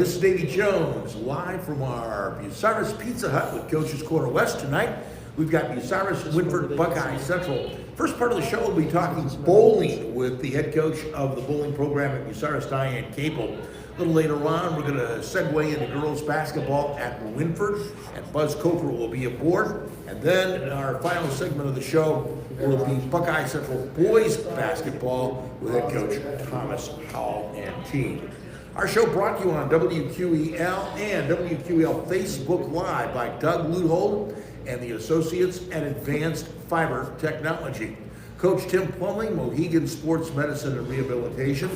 This is Davey Jones, live from our Bucyrus Pizza Hut with Coach's Corner West tonight. We've got Bucyrus, Winford, Buckeye Central. First part of the show, we'll be talking bowling with the head coach of the bowling program at Bucyrus, Diane Kaple. A little later on, we're going to segue into girls basketball at Winford, and Buzz Coker will be aboard. And then in our final segment of the show will be Buckeye Central boys basketball with head coach Thomas Howell and team. Our show brought to you on WQEL and WQEL Facebook Live by Doug Luthold and the Associates at Advanced Fiber Technology. Coach Tim Plumley, Mohegan Sports Medicine and Rehabilitation.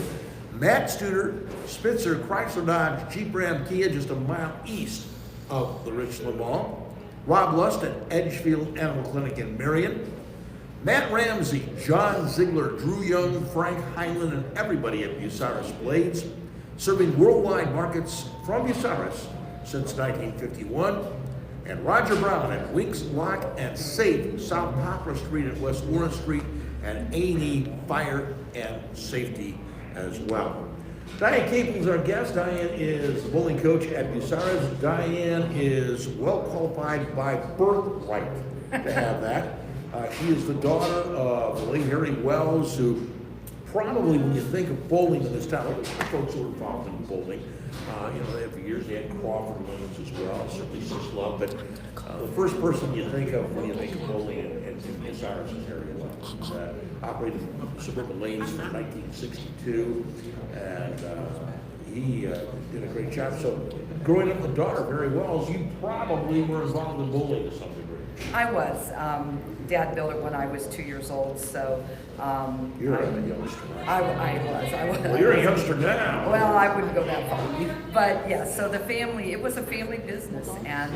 Matt Studer, Spitzer Chrysler Dodge Jeep Ram Kia, just a mile east of the Richland Mall. Rob Lust at Edgefield Animal Clinic in Marion. Matt Ramsey, John Ziegler, Drew Young, Frank Heinlein, and everybody at Bucyrus Blades, serving worldwide markets from Bucyrus since 1951. And Roger Brown at Winks Lock and Safe, South Poplar Street and West Warren Street, and A&E Fire and Safety as well. Diane Kaple is our guest. Diane is the bowling coach at Bucyrus. Diane is well qualified by birthright to have that. She is the daughter of the late Harry Wells, who probably, when you think of bowling in this town, folks who are involved in bowling, for years they had Crawford Williams as well, certainly Sislov, but the first person you think of when you think of bowling in Bucyrus is Harry Wells. Operated Suburban Lanes from 1962, and he did a great job. So, growing up with daughter, Harry Wells, you probably were involved in bowling to some degree. I was. Dad built it when I was 2 years old, so... You're a youngster. I was. Well, you're a youngster now. Well, I wouldn't go that far. But yeah, so the family, it was a family business, and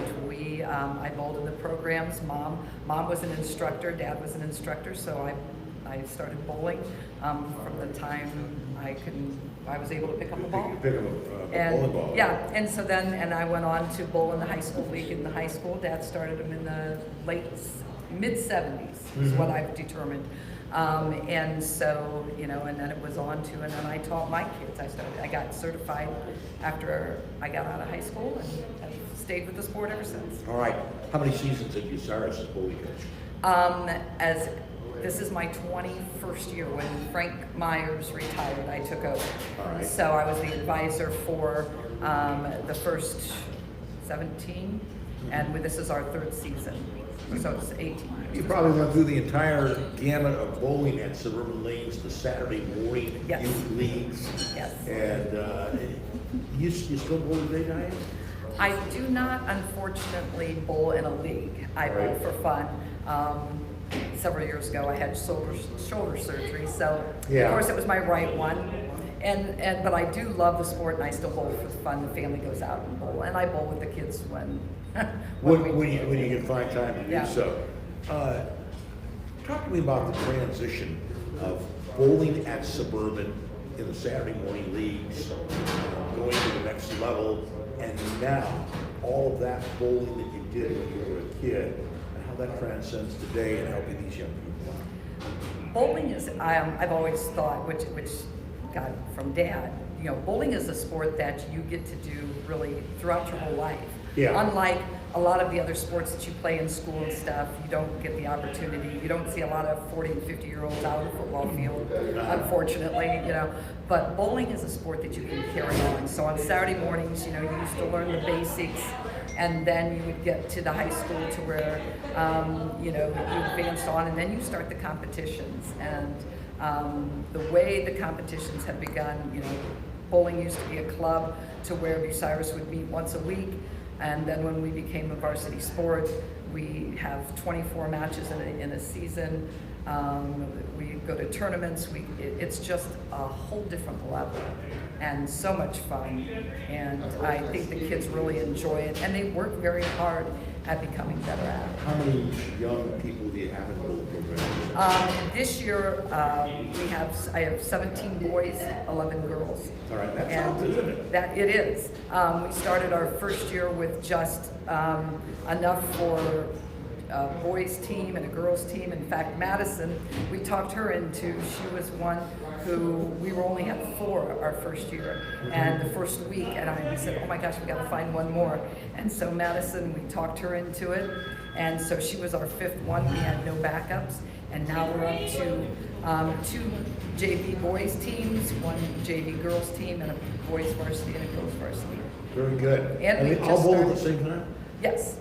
I bowled in the programs. Mom was an instructor, Dad was an instructor, so I started bowling from the time I was able to pick up a ball. Pick up a bowling ball. Yeah, and so then, I went on to bowl in the high school league in the high school. Dad started them in the mid-70s, is what I've determined. And so, and then it was on to, and then I taught my kids. I got certified after I got out of high school, and I've stayed with the sport ever since. All right. How many seasons at Bucyrus as bowling coach? This is my 21st year. When Frank Myers retired, I took over. All right. So I was the advisor for the first 17, and this is our third season. So it's 18. You probably went through the entire gamut of bowling at Suburban Lanes, the Saturday morning youth leagues. Yes. And you still bowl today, Diane? I do not, unfortunately, bowl in a league. I bowl for fun. Several years ago, I had shoulder surgery, so of course it was my right one. But I do love the sport, and I still bowl for fun. The family goes out and bowl, and I bowl with the kids when you can find time to do so. Talk to me about the transition of bowling at Suburban in the Saturday morning leagues, going to the next level, and now all of that bowling that you did when you were a kid, and how that transcends today and helping these young people out. Bowling is, I've always thought, which got from Dad, bowling is a sport that you get to do really throughout your whole life. Yeah. Unlike a lot of the other sports that you play in school and stuff, you don't get the opportunity. You don't see a lot of 40 and 50-year-olds out on the football field, unfortunately, But bowling is a sport that you can carry on. So on Saturday mornings, you used to learn the basics, and then you would get to the high school to where, you advanced on, and then you start the competitions. And the way the competitions have begun, bowling used to be a club to where Bucyrus would meet once a week. And then when we became a varsity sport, we have 24 matches in a season. We go to tournaments. It's just a whole different level, and so much fun. And I think the kids really enjoy it, and they work very hard at becoming better at it. How many young people do you have in the bowling program? This year, I have 17 boys, 11 girls. All right, that's something, isn't it? That it is. We started our first year with just enough for a boys team and a girls team. In fact, Madison, we talked her into, she was one who, we were only had 4 our first year. And the first week, we said, oh my gosh, we gotta find one more. And so Madison, we talked her into it. And so she was our 5th one. We had no backups. And now we're up to 2 JV boys teams, 1 JV girls team, and a boys varsity and a girls varsity. Very good. And we they all just bowl at started- the same time? Yes.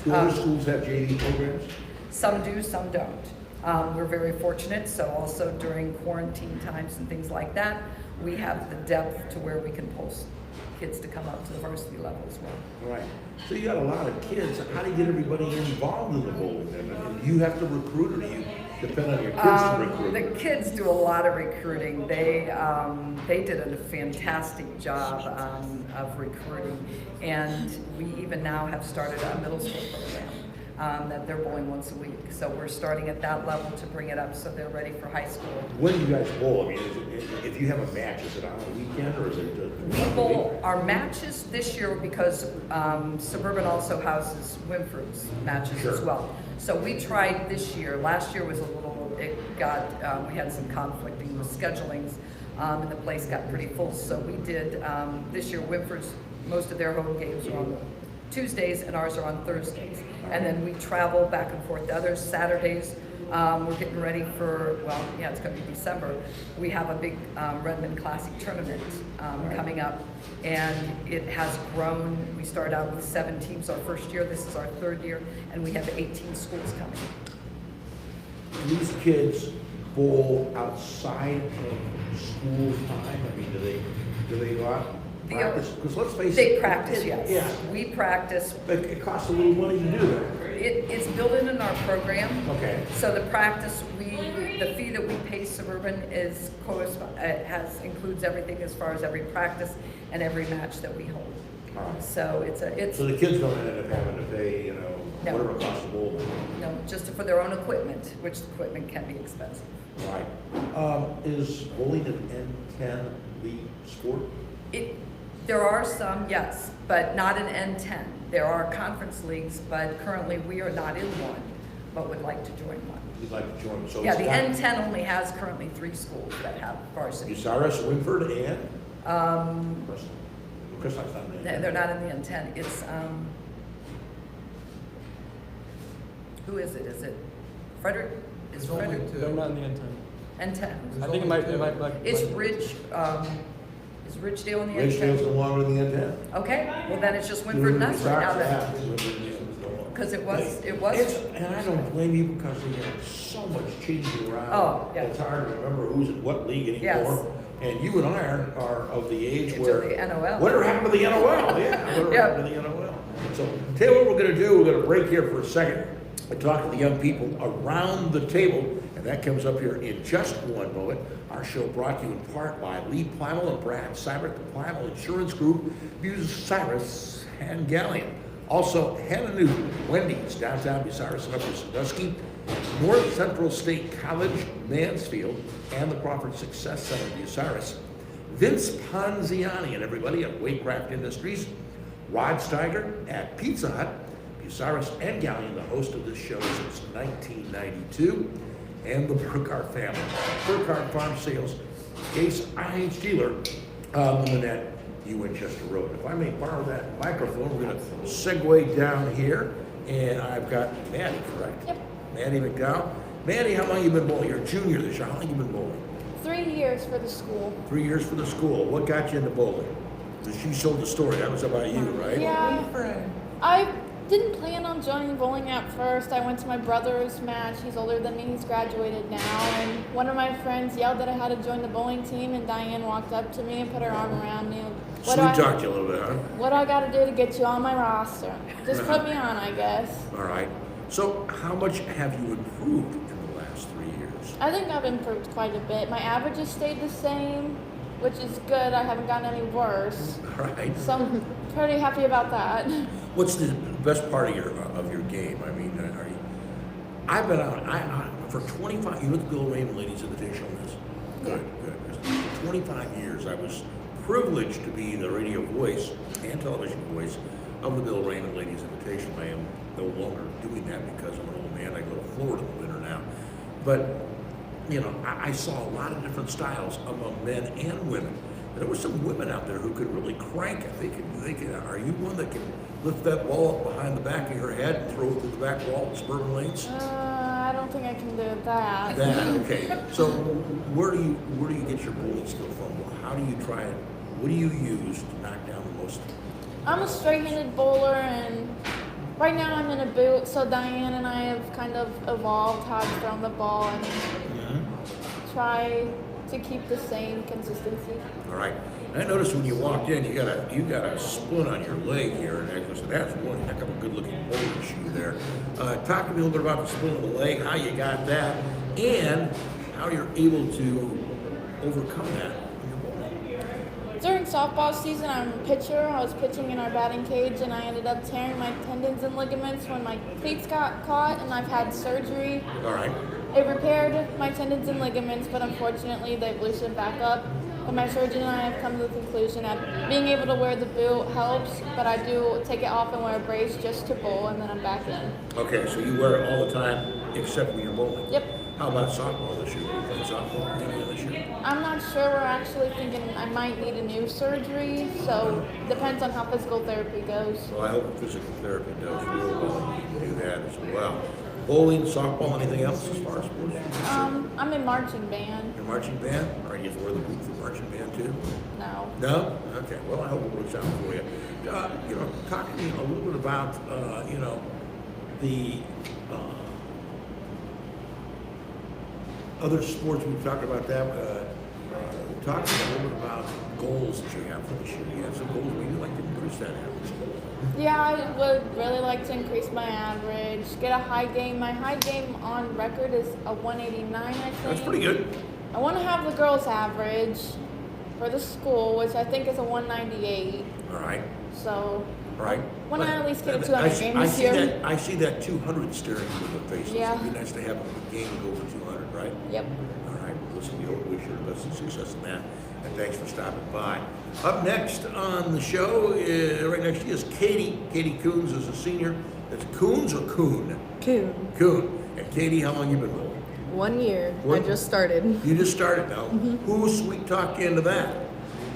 Do other schools have JV programs? Some do, some don't. We're very fortunate, so also during quarantine times and things like that, we have the depth to where we can post kids to come up to the varsity level as well. Right. So you got a lot of kids. How do you get everybody involved in the bowling? And do you have to recruit, or do you depend on your kids to recruit? The kids do a lot of recruiting. They did a fantastic job of recruiting, and we even now have started a middle school program that they're bowling once a week. So we're starting at that level to bring it up so they're ready for high school. When do you guys bowl? I mean, if you have a match, is it on a weekend or is it? We bowl our matches this year because Suburban also houses Winford's matches as well. So we tried this year. Last year was a little, we had some conflicting with schedulings, and the place got pretty full. So we did, this year Winford's, most of their home games are on Tuesdays and ours are on Thursdays. And then we travel back and forth. The other Saturdays, we're getting ready for, it's going to be December. We have a big Redmond Classic tournament coming up, and it has grown. We started out with 7 teams our first year. This is our 3rd year, and we have 18 schools coming. These kids bowl outside of school time? I mean, do they go out and practice? Because let's face it. They practice, yes. Yeah. We practice. But it costs a little money to do that. It's built in our program. Okay. So the practice, the fee that we pay Suburban includes everything as far as every practice and every match that we hold. All right. So So the kids don't end up having to pay, No. whatever it costs to bowl. No, just for their own equipment, which equipment can be expensive. Right. Is bowling an N10 league sport? There are some, yes, but not an N10. There are conference leagues, but currently we are not in one, but would like to join one. You'd like to join? So Yeah, it's the N10 only has currently 3 schools that have varsity. Bucyrus, Winford, and? Chris, I thought They're not in the N10. It's, who is it? Is it Frederick? Is There's only Frederick? 2. They're not in the end time. N10. I think it might It's Ridge, is Ridgedale in the Ridgedale's N10? no longer in the N10? Okay, well then it's just Winford and us right now then. Because it was, And I don't blame you because they have so much changing around. Oh, yeah. It's hard to remember who's in what league anymore. Yes. And you and I are of the age Into where. the NOL. Whatever happened to the NOL? Yeah, whatever Yeah. happened to the NOL? So, tell you what we're gonna do, we're gonna break here for a second and talk to the young people around the table, and that comes up here in just one moment. Our show brought to you in part by Lee Plymel and Brad Seibert, the Plymel Insurance Group, Bucyrus and Galleon. Also, Hannah Newton, Wendy's, downtown Bucyrus and Upper Sandusky, North Central State College, Mansfield, and the Crawford Success Center, Bucyrus. Vince Ponziani and everybody at Waycraft Industries, Rod Steiger at Pizza Hut, Bucyrus and Galleon, the host of this show since 1992, and the Burkhardt family. Burkhardt Farm Sales, Ace IH dealer, Lynette, Winchester Road. If I may borrow that microphone, we're going to segue down here, and I've got Maddie, correct? Yep. Maddie McDowell. Maddie, how long you been bowling? You're a junior this year. How long you been bowling? 3 years for the school. 3 years for the school. What got you into bowling? She sold the story. That was about you, right? Yeah. I didn't plan on joining bowling at first. I went to my brother's match. He's older than me. He's graduated now. And one of my friends yelled that I had to join the bowling team, and Diane walked up to me and put her arm around me. Sweet talked you a little bit, huh? What do I got to do to get you on my roster? Just put me on, I guess. All right. So how much have you improved in the last 3 years? I think I've improved quite a bit. My averages stayed the same, which is good. I haven't gotten any worse. All right. So I'm pretty happy about that. What's the best part of your game? I mean, are you? I've been on for 25. You know the Bill Raymond Ladies Invitational is? Good. For 25 years, I was privileged to be the radio voice and television voice of the Bill Raymond Ladies Invitational. I am no longer doing that because I'm an old man. I go to Florida in the winter now. But, you know, I saw a lot of different styles among men and women. There were some women out there who could really crank it. They could. Are you one that can lift that ball up behind the back of your head and throw it through the back wall at suburban lanes? I don't think I can do that. Okay. So where do you get your bowling skill from? How do you try it? What do you use to knock down the most? I'm a straight-handed bowler, and right now I'm in a boot, so Diane and I have kind of evolved how I've thrown the ball and try to keep the same consistency. All right. I noticed when you walked in, you got a splint on your leg here, and I said, that's one heck of a good-looking bowling shoe there. Talk to me a little bit about the splint of the leg, how you got that, and how you're able to overcome that in your bowling. During softball season, I'm a pitcher. I was pitching in our batting cage, and I ended up tearing my tendons and ligaments when my cleats got caught, and I've had surgery. All right. It repaired my tendons and ligaments, but unfortunately they've loosened back up. But my surgeon and I have come to the conclusion that being able to wear the boot helps, but I do take it off and wear a brace just to bowl, and then I'm back in. Okay, so you wear it all the time except when you're bowling? Yep. How about softball this year? You playing softball this year? I'm not sure. We're actually thinking I might need a new surgery, so depends on how physical therapy goes. Well, I hope physical therapy does real well. You can do that as well. Bowling, softball, anything else as far as sports? I'm in marching band. Your marching band? All right, you have to wear the boot for marching band too? No. No? Okay. Well, I hope it works out for you. You know, talk to me a little bit about, you know, the other sports. We've talked about that. Talk to me a little bit about goals that you have for this year. You have some goals where you'd like to increase that average. Yeah, I would really like to increase my average, get a high game. My high game on record is a 189, I think. That's pretty good. I want to have the girls' average for the school, which I think is a 198. All right. So, All right. I want to at least get a I 200 see- game I this see year. that. I see that 200 staring you in the face. Yeah. It'd be nice to have a game go over 200, right? Yep. All right. Listen, we hope we wish you the best of success in that. And thanks for stopping by. Up next on the show, right next to you is Katie. Katie Kuhn is a senior. It's Kuhn's or Kuhn? Kuhn. Kuhn. And Katie, how long you been bowling? 1 year. What? I just started. You just started now. Who sweet talked you into that?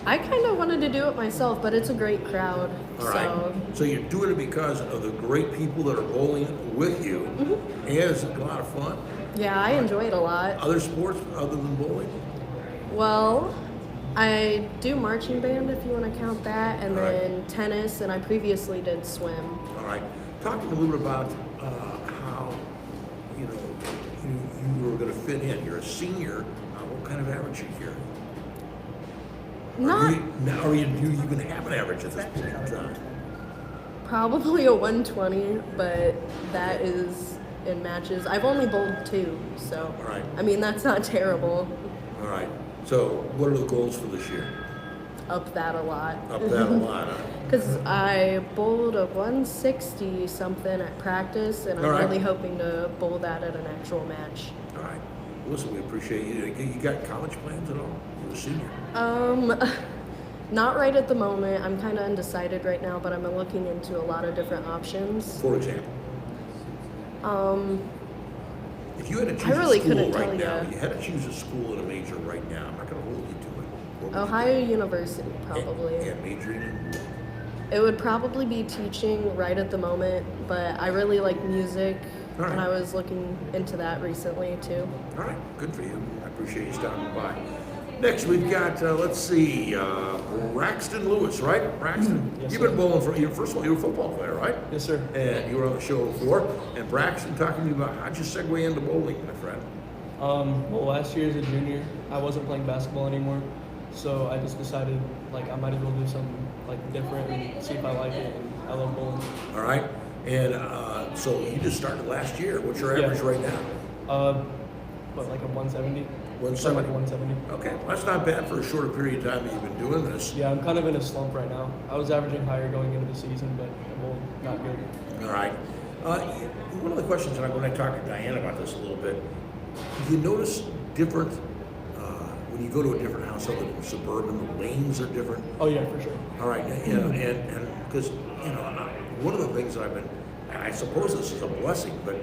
I kind of wanted to do it myself, but it's a great crowd. All right. So you're doing it because of the great people that are bowling with you, and it's a lot of fun. Yeah, I enjoy it a lot. Other sports other than bowling? Well, I do marching band if you want to count that, and All right. then tennis, and I previously did swim. All right. Talk to me a little bit about how you know you were going to fit in. You're a senior. What kind of average you carry? Not Are you even have an average at this point in time? probably a 120, but that is in matches. I've only bowled 2, so All right. I mean that's not terrible. All right. So what are the goals for this year? Up that a lot. Up that a lot. Huh? Because I bowled a 160 something at practice, and I'm All right. really hoping to bowl that at an actual match. All right. Listen, we appreciate you. You got college plans at all? You're a senior. Not right at the moment. I'm kind of undecided right now, but I'm looking into a lot of different options. For example, if you had to choose I really a school couldn't right tell now, ya. you had to choose a school and a major right now. I'm not going to hold you to it. What would you Ohio University, do? probably. And majoring in. It would probably be teaching right at the moment, but I really like music, All right. and I was looking into that recently too. All right, good for you. I appreciate you stopping by. Next, we've got, let's see, Braxton Lewis, right? Braxton, Yes, you've sir. been bowling for, first of all, you're a football player, right? Yes, sir. And you were on the show before. And Braxton, talking to me about how'd you segue into bowling, my friend? Well, last year as a junior, I wasn't playing basketball anymore, so I just decided like I might as well do something like different and see if I like it. And I love bowling. All right. And so you just started last year. What's your average Yeah. right now? What, like a 170? 170? Like 170. Okay, well, that's not bad for a shorter period of time that you've been doing this. Yeah, I'm kind of in a slump right now. I was averaging higher going into the season, but well, not good. All right. One of the questions, and when I talked to Diane about this a little bit, do you notice different, when you go to a different house other than suburban, the lanes are different? Oh yeah, for sure. All right, you know, and because, you know, one of the things I and I suppose this is a blessing, but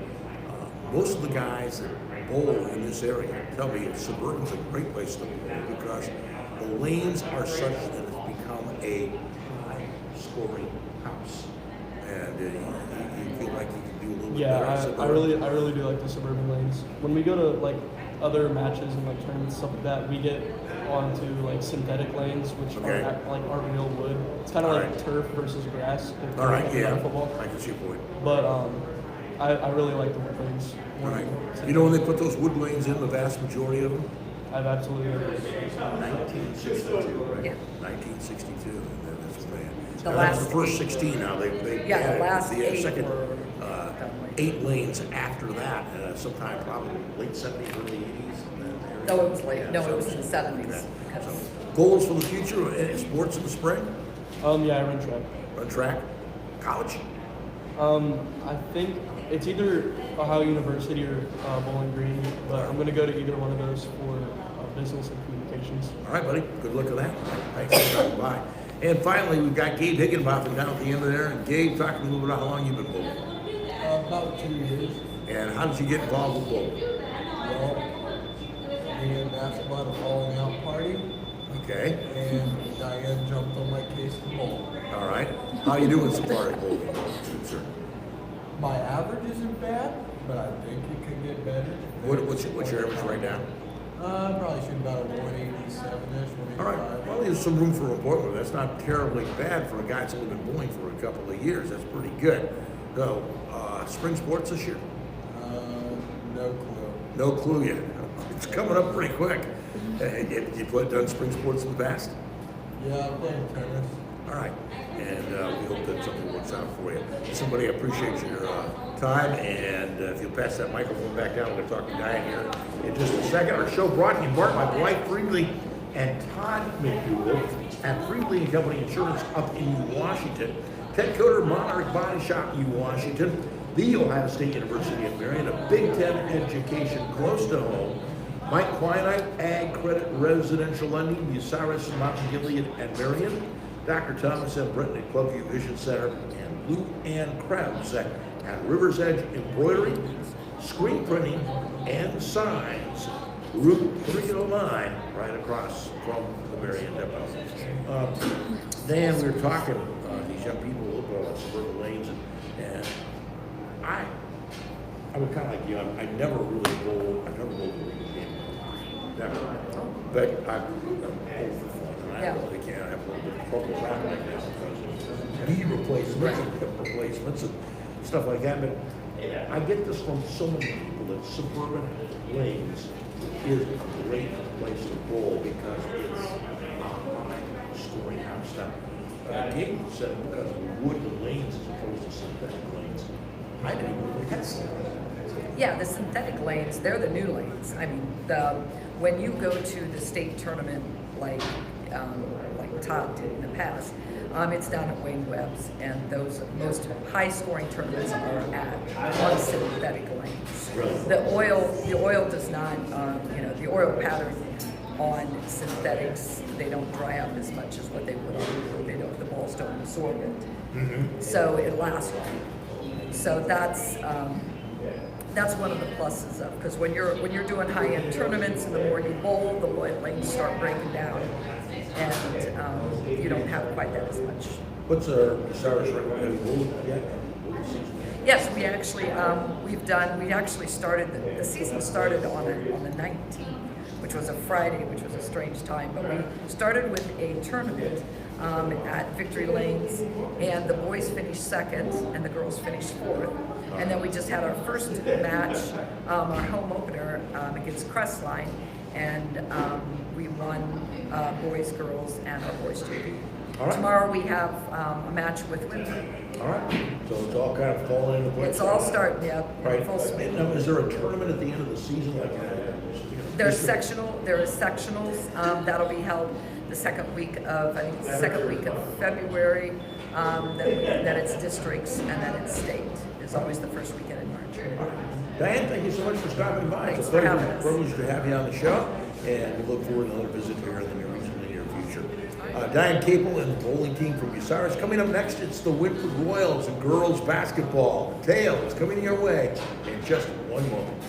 most of the guys that bowl in this area tell me suburban's a great place to bowl because the lanes are such that it's become a high-scoring house, and you feel like you can do a little bit better. Yeah, I really do like the suburban lanes. When we go to like other matches and like tournaments stuff like that, we get onto like synthetic lanes, which aren't real wood. It's kind of like turf versus grass. All right, like football. I can see your point. But I really like the wood lanes. All right. You know when they put those wood lanes in, the vast majority of them? I've absolutely 1962, right? Yeah. 1962. That's what they had. The Now, last that's the first 16 now. They Yeah, the added last the 8 second were 8 lanes after that, sometime probably late 70s, early 80s. No, it was late. No, it was in the 70s. So, goals for the future, any sports in the spring? Yeah, I run track. Run track? College? I think it's either Ohio University or Bowling Green, but I'm going to go to either one of those for business and communications. All right, buddy. Good luck with that. Thanks for stopping by. And finally, we've got Gabe Higginbotham down at the end of there. And Gabe, talk to me a little bit about how long you've been bowling. About 2 years. And how did you get involved with bowling? Well, me and basketball at a falling out party, Okay. and Diane jumped on my case to bowl. All right. How you doing so far at bowling? Sir? My average isn't bad, but I think it could get better. What's your average right now? Probably shoot about a 187-ish, 185. All right. Well, there's some room for improvement. That's not terribly bad for a guy that's only been bowling for a couple of years. That's pretty good. So, spring sports this year? No clue. No clue yet. It's coming up pretty quick. Have you done spring sports in the past? Yeah, I'm playing tennis. All right. And we hope that something works out for you. Somebody appreciate your time. And if you'll pass that microphone back down, we're going to talk to Diane here in just a second. Our show brought to you by Dwight Friedley and Todd McDougal at Friedley & Company Insurance up in Washington. Ted Coder, Monarch Body Shop, Washington. The Ohio State University of Marion, a Big Ten education close to home. Mike Quinite, Ag Credit Residential Lending, Bucyrus, Mountain Gilead, and Marion. Dr. Thomas M. Britton at Clubview Vision Center, and Lou Ann Krebs at River's Edge Embroidery, Screen Printing, and Signs. Route 309, right across from the Marion Depot. Dan, we were talking these young people a little bit about suburban lanes, and I would kind of like you. I never really bowled. I never bowled a league game. Never. But I'm old for fun, and I really can't have a little bit of trouble around like that because of knee replacements and hip replacements and stuff like that. But I get this from so many people that suburban lanes is a great place to bowl because it's scoring house stuff. Gabe said because of wooden lanes as opposed to synthetic lanes. I didn't even think that's Yeah, the synthetic lanes, they're the new lanes. I mean, when you go to the state tournament like Todd did in the past, it's down at Wayne Webb's, and those most high-scoring tournaments are on synthetic lanes. The oil does not, the oil pattern on synthetics, they don't dry out as much as what they would on wood. The balls don't absorb it, so it lasts longer. So that's one of the pluses of, because when you're doing high-end tournaments, and the more you bowl, the oil lanes start breaking down, and you don't have quite that as much. What's our Bucyrus record? Have you bowled yet? Yes, we actually started the season started on the 19th, which was a Friday, which was a strange time. But we started with a tournament at Victory Lanes, and the boys finished second, and the girls finished fourth. And then we just had our first match, our home opener against Crestline, and we won boys, girls, and our boys JV. Right. Tomorrow we have a match with Winter. All right. So it's all kind of falling into place. It's all starting, yeah, Right. full swing. Now, is there a tournament at the end of the season like that? There are sectionals that'll be held the second week of February. Then it's districts, and then it's state. It's always the first weekend in March. Diane, thank you so much for stopping by. Thanks It's a for having us. privilege to have you on the show. and we look forward to another visit here in the reasonably near future. Diane Kaple and the bowling team from Bucyrus. Coming up next, it's the Winford Royals and girls basketball. Tails coming your way in just one moment.